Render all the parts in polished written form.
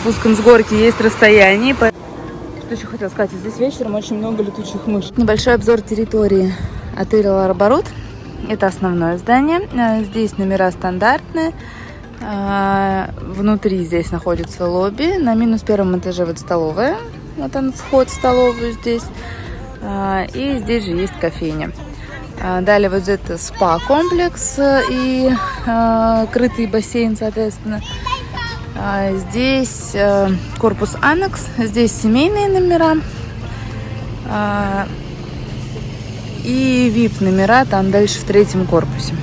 Спуском с горки есть расстояние. Что еще хотела сказать? Здесь вечером очень много летучих мышей. Небольшой обзор территории отеля Ларабарут. Это основное здание. Здесь номера стандартные. Внутри здесь находится лобби. На -1 этаже вот столовая. Вот он, вход в столовую здесь. И здесь же есть кофейня. Далее вот это спа-комплекс и крытый бассейн, соответственно. Здесь корпус аннекс, здесь семейные номера и VIP номера там дальше в 3-м корпусе.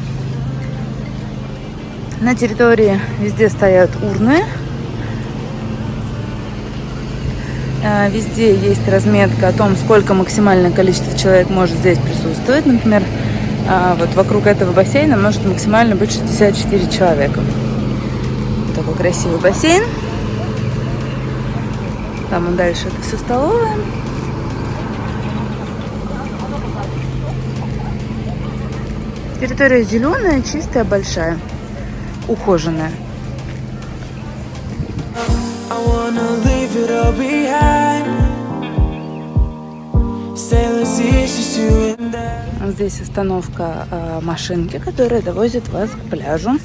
На территории везде стоят урны, везде есть разметка о том, сколько максимальное количество человек может здесь присутствовать. Например, вот вокруг этого бассейна может максимально быть 64 человека. Такой красивый бассейн. Там и дальше это все столовая. Территория зеленая, чистая, большая, ухоженная. Здесь остановка машинки, которая довозит вас к пляжу.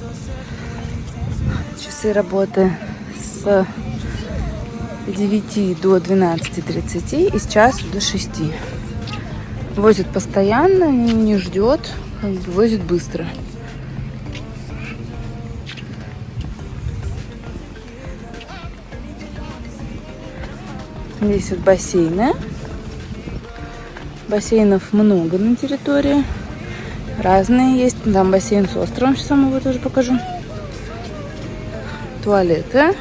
Часы работы с 9 до 12:30 и с часу до 6. Возит постоянно, не ждет, возит быстро. Здесь вот бассейны. Бассейнов много на территории. Разные есть. Там бассейн с островом, сейчас вам его тоже покажу. Туалеты.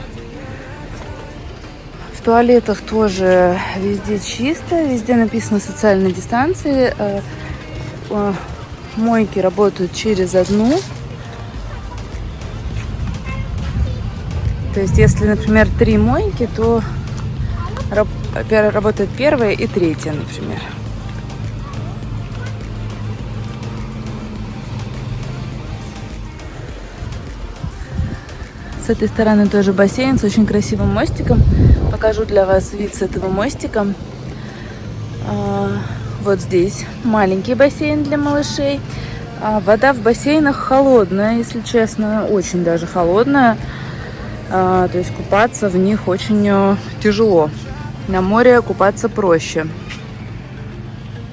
В туалетах тоже везде чисто, везде написано социальной дистанции. Мойки работают через одну. То есть, если, например, 3 мойки, то работает 1-я и 3-я, например. С этой стороны тоже бассейн с очень красивым мостиком. Покажу для вас вид с этого мостика. Вот здесь маленький бассейн для малышей. Вода в бассейнах холодная, если честно, очень даже холодная. То есть купаться в них очень тяжело. На море купаться проще.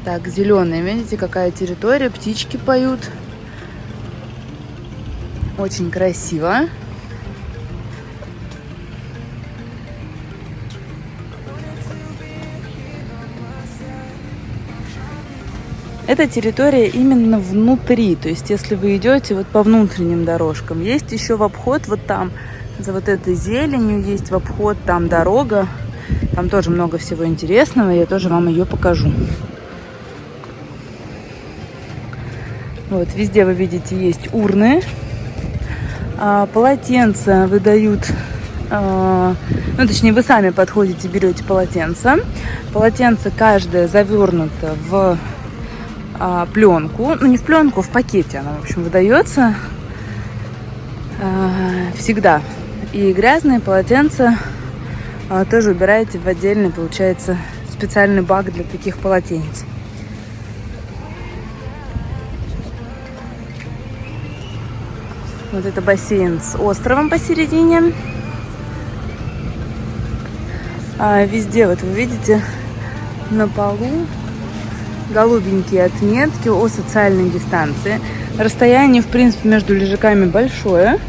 Так, зеленые, видите, какая территория, птички поют. Очень красиво. Эта территория именно внутри, то есть если вы идете вот по внутренним дорожкам. Есть еще в обход вот там, за вот этой зеленью, есть в обход там дорога. Там тоже много всего интересного, я тоже вам ее покажу. Вот, везде вы видите, есть урны. Полотенца выдают, ну, точнее, вы сами подходите, берете полотенце. Полотенце каждое завернуто в пленку, ну не в пленку, в пакете она, в общем, выдается всегда. И грязные полотенца тоже убираете в отдельный, получается, специальный бак для таких полотенец. Вот это бассейн с островом посередине. Везде, вот вы видите, на полу голубенькие отметки о социальной дистанции. Расстояние, в принципе, между лежаками большое,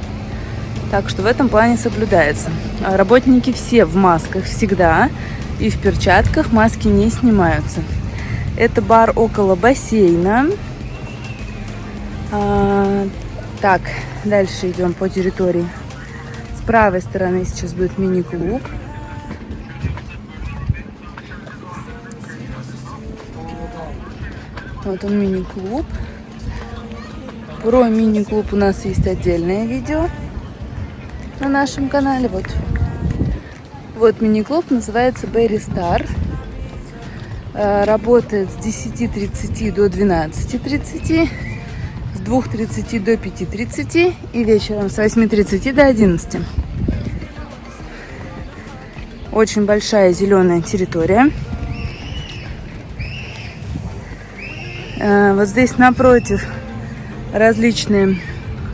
так что в этом плане соблюдается. Работники все в масках всегда и в перчатках, маски не снимаются. Это бар около бассейна. Так, дальше идем по территории. С правой стороны сейчас будет мини-клуб. Вот он, мини-клуб. Про мини-клуб у нас есть отдельное видео на нашем канале. Вот мини-клуб, называется Berry Star. Работает с 10:30 до 12:30, с 2:30 до 5:30 и вечером с 8:30 до 11. Очень большая зеленая территория. Вот здесь напротив различные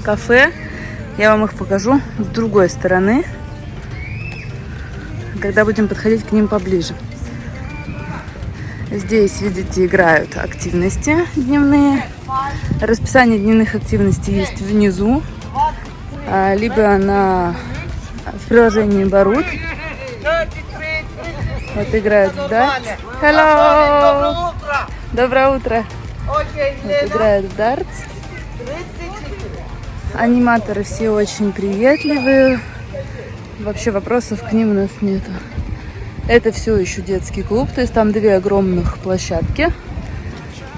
кафе. Я вам их покажу с другой стороны, когда будем подходить к ним поближе. Здесь, видите, играют активности дневные. Расписание дневных активностей есть внизу, либо в приложении Барут. Вот играют в дартс. Hello! Доброе утро! Вот играют в дартс. Аниматоры все очень приветливые. Вообще вопросов к ним у нас нету. Это все еще детский клуб, то есть там 2 огромных площадки.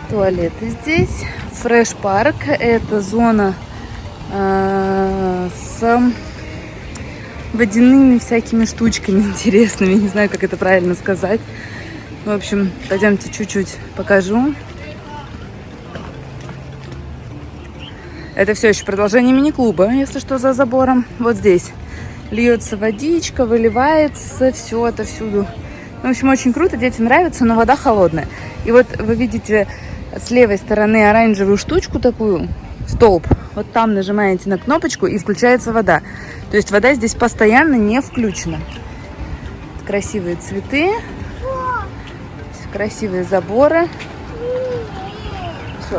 Туалеты здесь. Фреш-парк. Это зона с водяными всякими штучками интересными. Не знаю, как это правильно сказать. В общем, пойдемте чуть-чуть покажу. Это все еще продолжение мини-клуба, если что, за забором. Вот здесь льется водичка, выливается, все отовсюду. В общем, очень круто, детям нравится, но вода холодная. И вот вы видите с левой стороны оранжевую штучку такую, столб. Вот там нажимаете на кнопочку и включается вода. То есть вода здесь постоянно не включена. Красивые цветы, красивые заборы.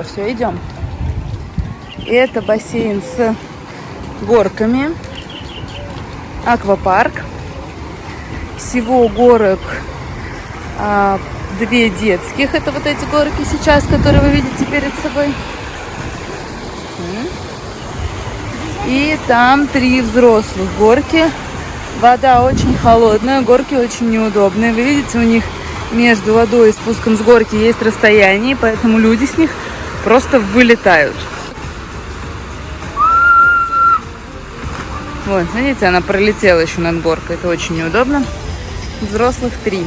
Все, идем. И это бассейн с горками. Аквапарк. Всего горок 2 детских. Это вот эти горки сейчас, которые вы видите перед собой. И там 3 взрослых горки. Вода очень холодная, горки очень неудобные. Вы видите, у них между водой и спуском с горки есть расстояние, поэтому люди с них просто вылетают. Вот, видите, она пролетела еще над горкой. Это очень неудобно. Взрослых 3.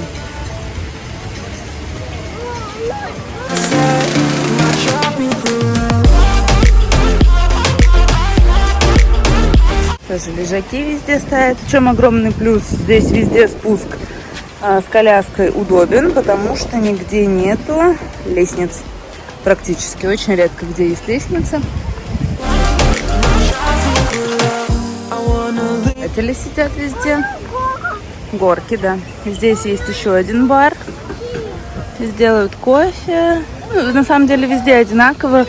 Тоже лежаки везде стоят. В чем огромный плюс? Здесь везде спуск с коляской удобен, потому что нигде нету лестниц. Практически. Очень редко где есть лестница. Родители сидят везде. Горки, да. Здесь есть еще один бар. Здесь делают кофе. Ну, на самом деле везде одинаково.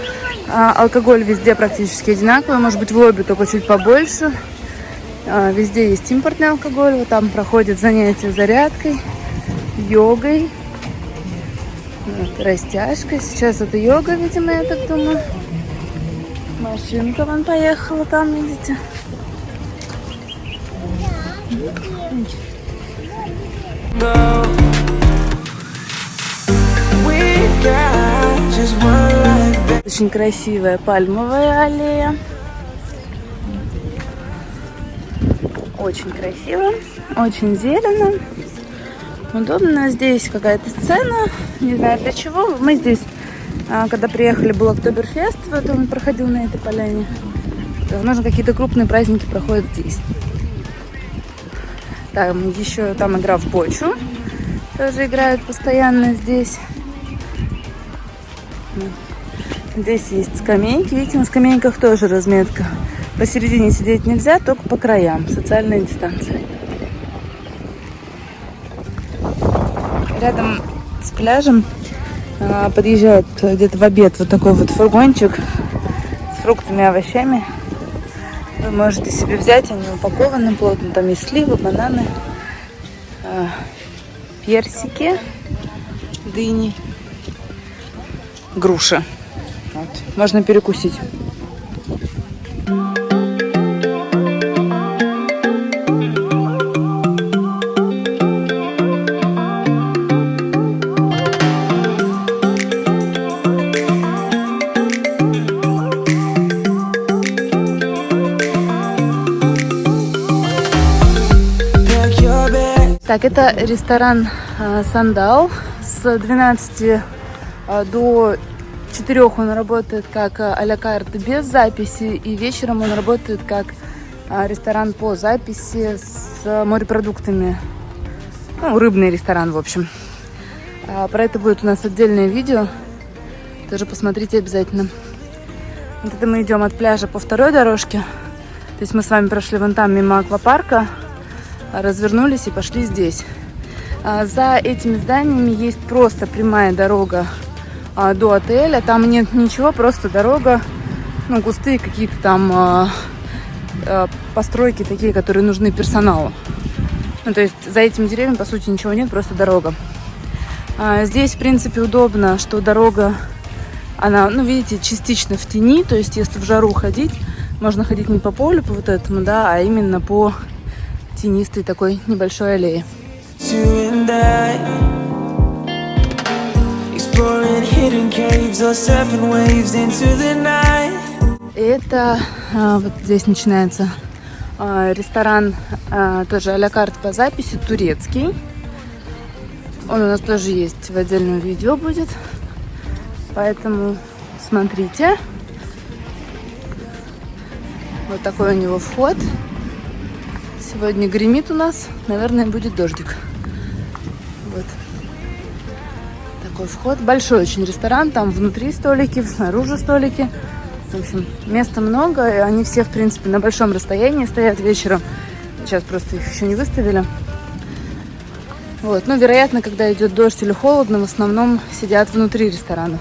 Алкоголь везде практически одинаковый. Может быть, в лобби только чуть побольше. Везде есть импортный алкоголь. Вот там проходят занятия зарядкой, йогой, вот, растяжкой. Сейчас это йога, видимо, я так думаю. Машинка вон поехала там, видите. Очень красивая пальмовая аллея. Очень красиво, очень зелено. Удобно. Здесь какая-то сцена. Не знаю для чего. Мы здесь, когда приехали, был Октоберфест. Вот он проходил на этой поляне. Возможно, какие-то крупные праздники проходят здесь. Там еще там игра в бочу. Тоже играют постоянно здесь. Здесь есть скамейки. Видите, на скамейках тоже разметка. Посередине сидеть нельзя, только по краям. Социальная дистанция. Рядом с пляжем подъезжает где-то в обед вот такой вот фургончик с фруктами и овощами. Вы можете себе взять, они упакованы плотно. Там есть сливы, бананы, персики, дыни, груши. Вот. Можно перекусить. Так, это ресторан «Сандал». С 12 до 4 он работает как а-ля карт без записи. И вечером он работает как ресторан по записи с морепродуктами Ну, рыбный ресторан, в общем. Про это будет у нас отдельное видео. Тоже посмотрите обязательно. Вот это мы идем от пляжа по второй дорожке. То есть мы с вами прошли вон там мимо аквапарка, развернулись и пошли здесь. За этими зданиями есть просто прямая дорога до отеля. Там нет ничего, просто дорога, ну, кусты, какие-то там постройки такие, которые нужны персоналу. Ну, то есть за этими деревьями, по сути, ничего нет, просто дорога. Здесь, в принципе, удобно, что дорога, она, ну, видите, частично в тени. То есть если в жару ходить, можно ходить не по полю, по вот этому, да, а именно по тенистой такой небольшой аллее. Это вот здесь начинается ресторан, тоже а-ля карт по записи, турецкий. Он у нас тоже есть, в отдельном видео будет. Поэтому смотрите. Вот такой у него вход. Сегодня гремит у нас. Наверное, будет дождик. Вот такой вход. Большой очень ресторан. Там внутри столики, снаружи столики. В общем, места много. И они все, в принципе, на большом расстоянии стоят вечером. Сейчас просто их еще не выставили. Вот. Но, вероятно, когда идет дождь или холодно, в основном сидят внутри ресторанов.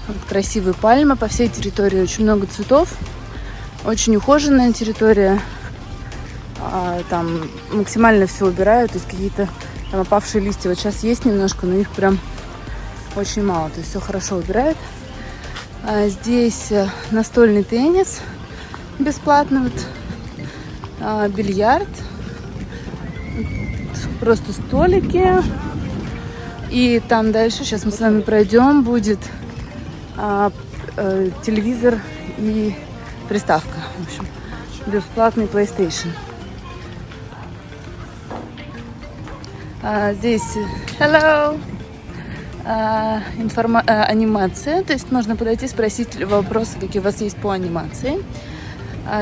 Вот красивые пальмы по всей территории. Очень много цветов. Очень ухоженная территория. Там максимально все убирают. То есть какие-то там опавшие листья. Вот сейчас есть немножко, но их прям очень мало. То есть все хорошо убирают. Здесь настольный теннис бесплатно. Вот. Бильярд. Просто столики. И там дальше, сейчас мы с вами пройдем, будет телевизор и приставка. В общем, бесплатный PlayStation. Здесь hello, анимация. То есть можно подойти, спросить вопросы, какие у вас есть по анимации.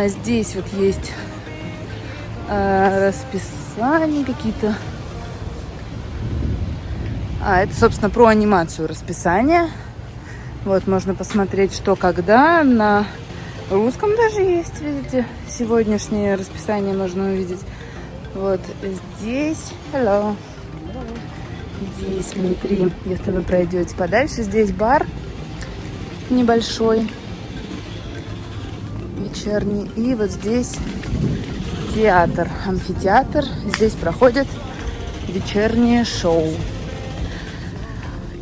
Здесь вот есть расписание какие-то. Это, собственно, про анимацию расписание. Вот, можно посмотреть, что когда. На русском даже есть, видите. Сегодняшнее расписание можно увидеть. Вот здесь. Hello. Здесь внутри, если вы пройдете подальше, здесь бар небольшой, вечерний. И вот здесь театр, амфитеатр. Здесь проходит вечернее шоу.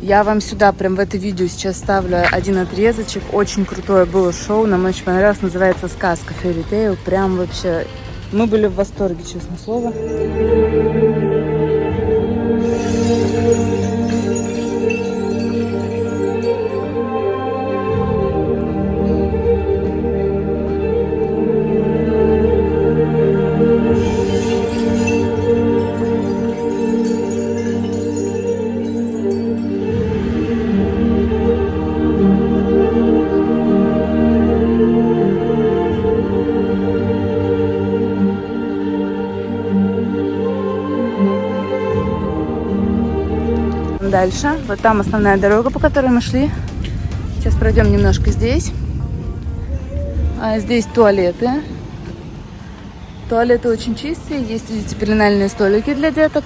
Я вам сюда, прям в это видео сейчас ставлю один отрезочек. Очень крутое было шоу, нам очень понравилось. Называется «Сказка Fairy Tale». Прям вообще, мы были в восторге, честное слово. Дальше, вот там основная дорога, по которой мы шли. Сейчас пройдем немножко здесь. Здесь туалеты. Туалеты очень чистые. Есть, видите, пеленальные столики для деток.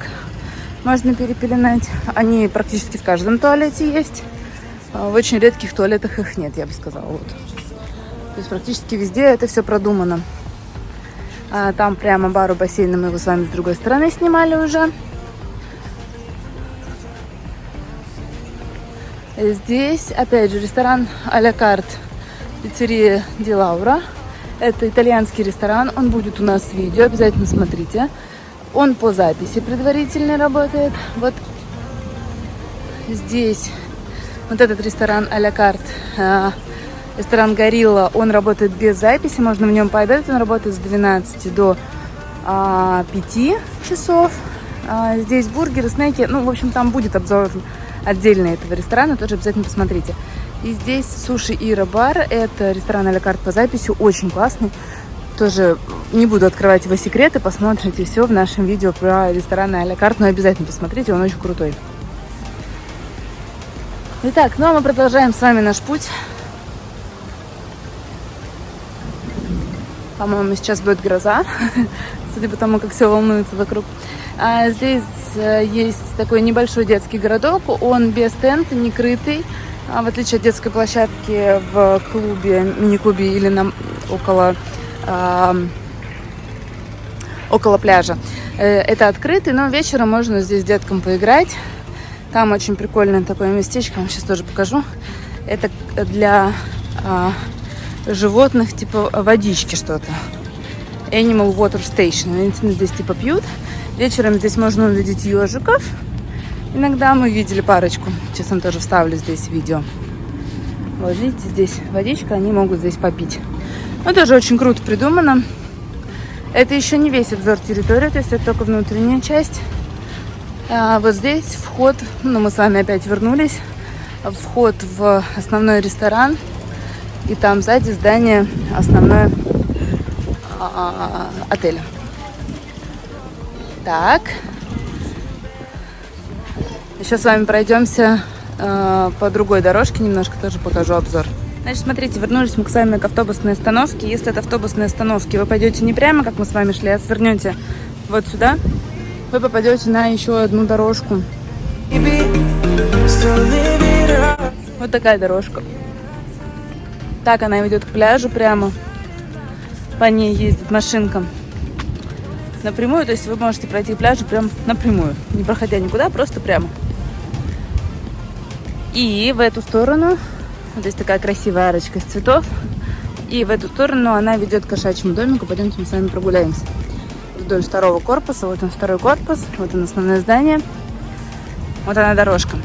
Можно перепеленать. Они практически в каждом туалете есть. В очень редких туалетах их нет, я бы сказала. Вот. То есть практически везде это все продумано. Там прямо бару, бассейн, мы его с вами с другой стороны снимали уже. Здесь, опять же, ресторан а-ля карт пиццерия Ди Лаура. Это итальянский ресторан, он будет у нас в видео, обязательно смотрите. Он по записи предварительно работает. Вот здесь вот этот ресторан а-ля карт, ресторан Горилла, он работает без записи, можно в нем пообедать. Он работает с 12 до 5 часов. Здесь бургеры, снеки, ну, в общем, там будет обзор отдельно этого ресторана, тоже обязательно посмотрите. И здесь Суши Ира бар, это ресторан а-ля карт по записи, очень классный. Тоже не буду открывать его секреты, посмотрите все в нашем видео про рестораны а-ля карт, но обязательно посмотрите, он очень крутой. Итак, ну а мы продолжаем с вами наш путь. По-моему, сейчас будет гроза, судя по тому, как все волнуется вокруг. Здесь есть такой небольшой детский городок, он без тента, не крытый, в отличие от детской площадки в клубе, мини-клубе или около пляжа. Это открытый, но вечером можно здесь деткам поиграть. Там очень прикольное такое местечко, вам сейчас тоже покажу. Это для животных, типа водички что-то. Animal Water Station. Они здесь типа пьют. Вечером здесь можно увидеть ежиков. Иногда мы видели парочку. Сейчас я тоже вставлю здесь видео. Вот видите, здесь водичка, они могут здесь попить. Ну, тоже очень круто придумано. Это еще не весь обзор территории, то есть это только внутренняя часть. Вот здесь вход, ну, мы с вами опять вернулись. Вход в основной ресторан. И там сзади здание основное отеля. Так. Еще с вами пройдемся по другой дорожке, немножко тоже покажу обзор. Значит, смотрите, вернулись мы с вами к автобусной остановке. Если от автобусной остановки вы пойдете не прямо, как мы с вами шли, а свернете вот сюда, вы попадете на еще одну дорожку. Вот такая дорожка. Так она ведет к пляжу прямо. По ней ездит машинка напрямую. То есть вы можете пройти к пляжу прям напрямую. Не проходя никуда, просто прямо. И в эту сторону, вот здесь такая красивая арочка из цветов. И в эту сторону она ведет к кошачьему домику. Пойдемте мы с вами прогуляемся. Вдоль второго корпуса. Вот он второй корпус. Вот он основное здание. Вот она дорожка.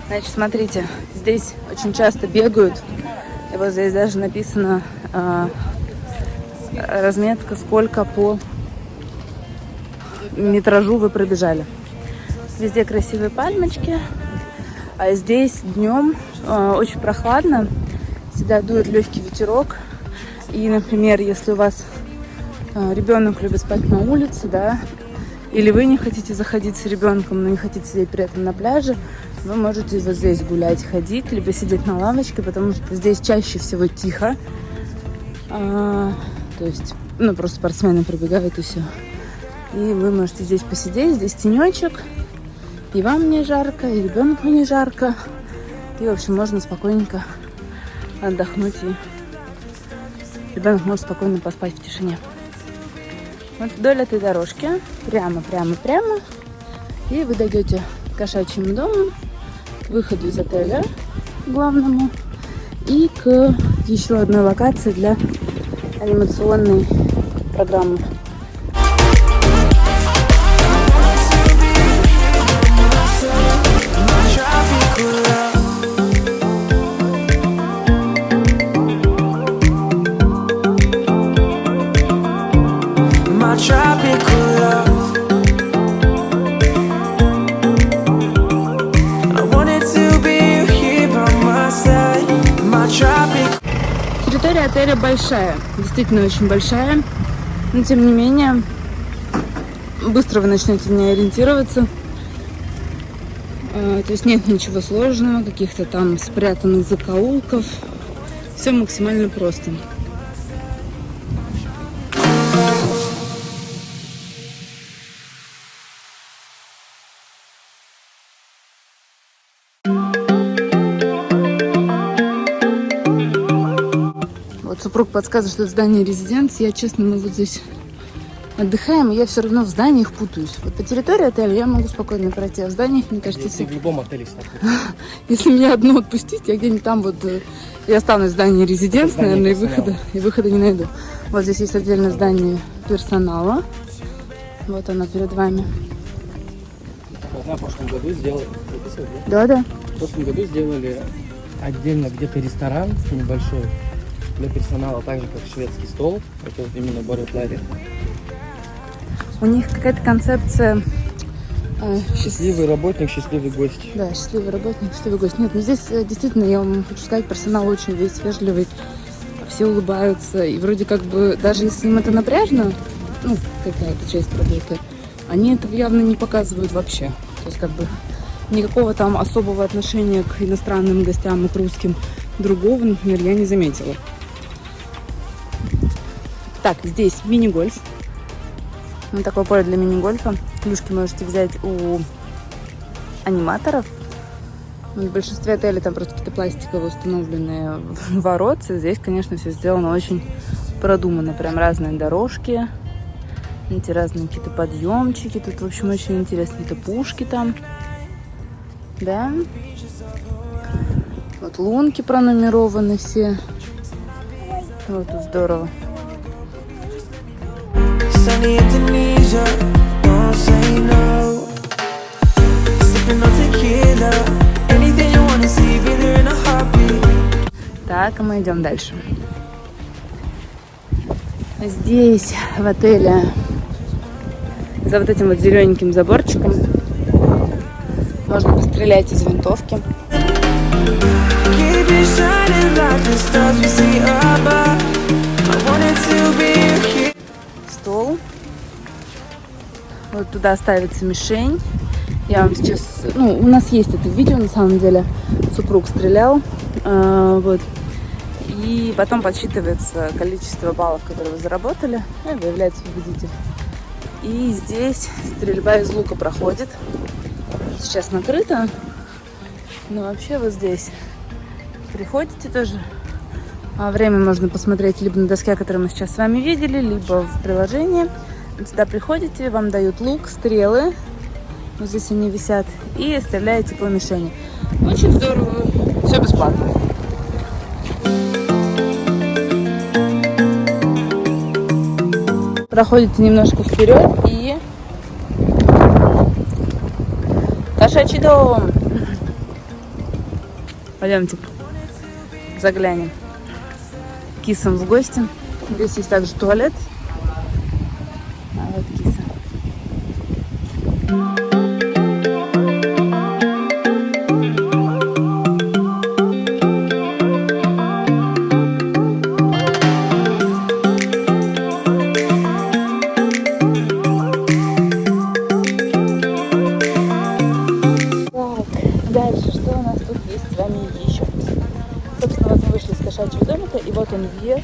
Значит, смотрите, здесь очень часто бегают. И вот здесь даже написано разметка, сколько по метражу вы пробежали. Везде красивые пальмочки. А здесь днем очень прохладно. Всегда дует легкий ветерок. И, например, если у вас ребенок любит спать на улице, да, или вы не хотите заходить с ребенком, но не хотите сидеть при этом на пляже, вы можете вот здесь гулять, ходить, либо сидеть на лавочке, потому что здесь чаще всего тихо. То есть, ну, просто спортсмены пробегают и все. И вы можете здесь посидеть, здесь тенечек. И вам не жарко, и ребенку не жарко. И, в общем, можно спокойненько отдохнуть. И ребенок может спокойно поспать в тишине. Вот вдоль этой дорожки, прямо. И вы дойдете к кошачьему дому, к выходу из отеля главному и к еще одной локации для анимационной программы. Территория отеля большая, действительно очень большая, но тем не менее быстро вы начнете в ней ориентироваться. То есть нет ничего сложного, каких-то там спрятанных закоулков. Все максимально просто. Вот супруг подсказывает, что это здание резиденции. Я, честно, мы вот здесь отдыхаем, и я все равно в зданиях путаюсь. Вот по территории отеля я могу спокойно пройти, а в зданиях, мне кажется, если в любом отеле если меня одну отпустить, я где-нибудь там вот я останусь в здании резиденции, наверное, и выхода не найду. Вот здесь есть отдельное здание персонала. Вот оно перед вами. В прошлом году сделали. Да. В прошлом году сделали отдельно где-то ресторан небольшой для персонала, так же как шведский стол. Это вот именно Боротляре. У них какая-то концепция счастливый работник, счастливый гость. Да, счастливый работник, счастливый гость. Нет, ну здесь действительно, я вам хочу сказать, персонал очень весь вежливый. все улыбаются. И вроде как бы, даже если им это напряжно, ну, какая-то часть работы, они этого явно не показывают вообще. То есть как бы никакого там особого отношения к иностранным гостям и к русским другого, например, я не заметила. Так, здесь мини-гольф. Вот такое поле для мини-гольфа. Клюшки можете взять у аниматоров. В большинстве отелей там просто какие-то пластиковые установленные воротцы. Здесь, конечно, все сделано очень продуманно. Прям разные дорожки. Эти разные какие-то подъемчики. Тут, в общем, очень интересные какие-то пушки там. Да. Вот лунки пронумерованы все. Вот тут здорово. Так, а мы идем дальше. Здесь, в отеле, за вот этим вот зелененьким заборчиком, можно пострелять из винтовки. Стол. Вот туда ставится мишень. Я вам сейчас... Ну, у нас есть это видео, на самом деле. Супруг стрелял. Вот. И потом подсчитывается количество баллов, которые вы заработали. И выявляется победитель. И здесь стрельба из лука проходит. Сейчас накрыто. Но вообще вот здесь приходите тоже. А время можно посмотреть либо на доске, которую мы сейчас с вами видели, либо в приложении. Сюда приходите, вам дают лук, стрелы. Вот здесь они висят. И стреляете по мишени. Очень здорово. Все бесплатно. Проходите немножко вперед и... Кошачий дом! Пойдемте заглянем к кисам в гости. Здесь есть также туалет. А вот киса. Дальше, что у нас тут есть с вами еще? Собственно, вот мы вышли из кошачьего домика, и вот он въезд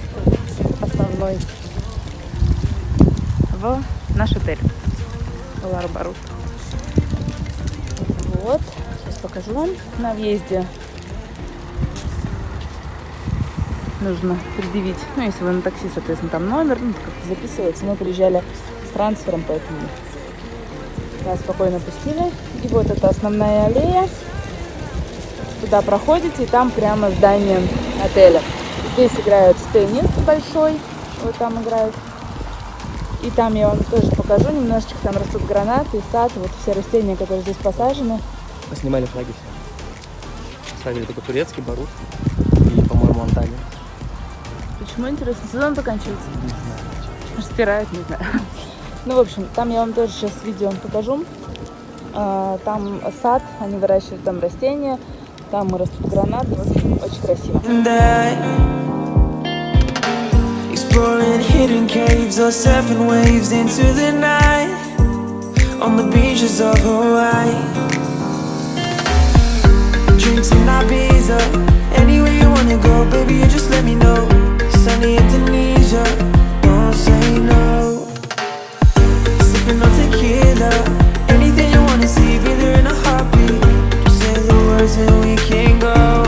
основной в наш отель Лар-Барут. Вот, сейчас покажу вам. На въезде нужно предъявить, ну, если вы на такси, соответственно, там номер, ну, как-то записывается. Мы приезжали с трансфером, поэтому нас спокойно пустили. И вот это основная аллея. Туда проходите, и там прямо здание отеля. Здесь играют в теннис большой, вот там играют. И там я вам тоже покажу немножечко, там растут гранаты, сад, вот все растения, которые здесь посажены. Поснимали флаги. Ставили только турецкий, Барут и, по-моему, Анталия. Почему, интересно, сезон заканчивается? Не знаю. Стирают, не знаю. Ну, в общем, там я вам тоже сейчас видео покажу. Там сад, они выращивают там растения. Там растут гранаты, очень красиво. Exploring hidden caves or surfing waves into the night on the beaches of Hawaii. Drinks in Ibiza, anywhere you wanna go, baby, you just let me know. Sunny Indonesia, don't say no. Sipping on tequila, anything you wanna see, be there in a heartbeat. Just say the words and we can go.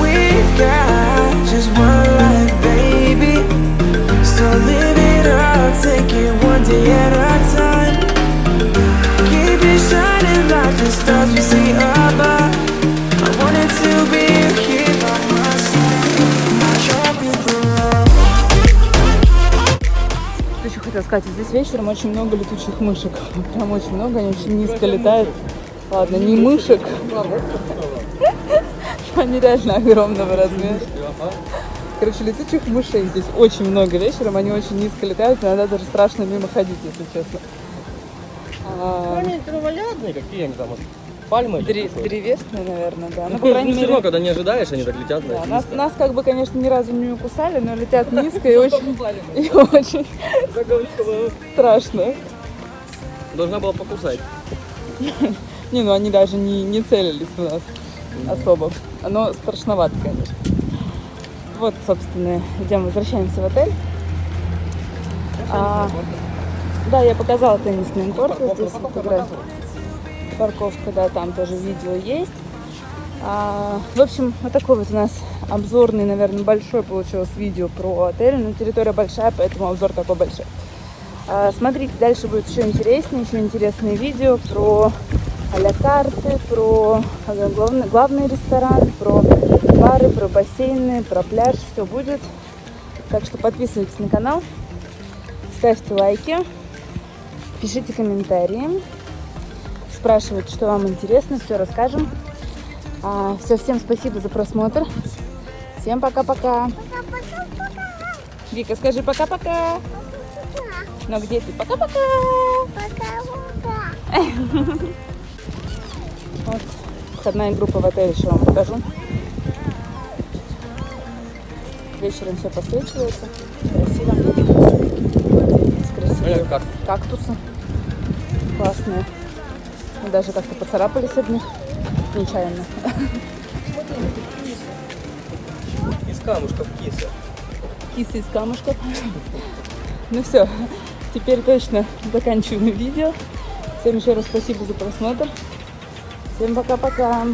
We've got just one life, baby, so live it up, take it one day at a time. Keep it shining like the stars we see above. I wanted to be here by my side. I drop you the love. Что еще хотела сказать, здесь вечером очень много летучих мышек, прям очень много, они очень низко летают. Ладно, не мышек, они реально огромного размера. Короче, летучих мышей здесь очень много вечером, они очень низко летают, иногда даже страшно мимо ходить, если честно. Они травоядные, какие они там, пальмы. или какой? Древесные, наверное, да. Ну, Ну, по крайней все мере, равно, когда не ожидаешь, они так летят. да, знаете, низко. нас как бы, конечно, ни разу не укусали, но летят низко и очень страшно. Должна была покусать. Не, ну они даже не целились в нас особо. Оно страшновато, конечно. Вот, собственно, идем, возвращаемся в отель. Да, я показала теннисный корт, вот здесь фотография. Парковка, да, там тоже видео есть. В общем, вот такой вот у нас обзорный, наверное, большой получилось видео про отель. Но территория большая, поэтому обзор такой большой. Смотрите, дальше будет еще интереснее, еще интересные видео про а-ля карты, про главный ресторан, про бары, про бассейны, про пляж. Все будет. Так что подписывайтесь на канал, ставьте лайки, пишите комментарии, спрашивайте, что вам интересно, все расскажем. Все, всем спасибо за просмотр. Всем пока-пока. Вика, скажи пока-пока. Ну где ты? Пока-пока. Вот входная группа в отеле, еще вам покажу. Вечером все подсвечивается. Красиво. Здесь красивые кактусы. Классные. Мы даже как-то поцарапались одни. Нечаянно. Из камушков киса. Кисы из камушков. Ну все, теперь точно заканчиваем видео. Всем еще раз спасибо за просмотр. Всем пока-пока.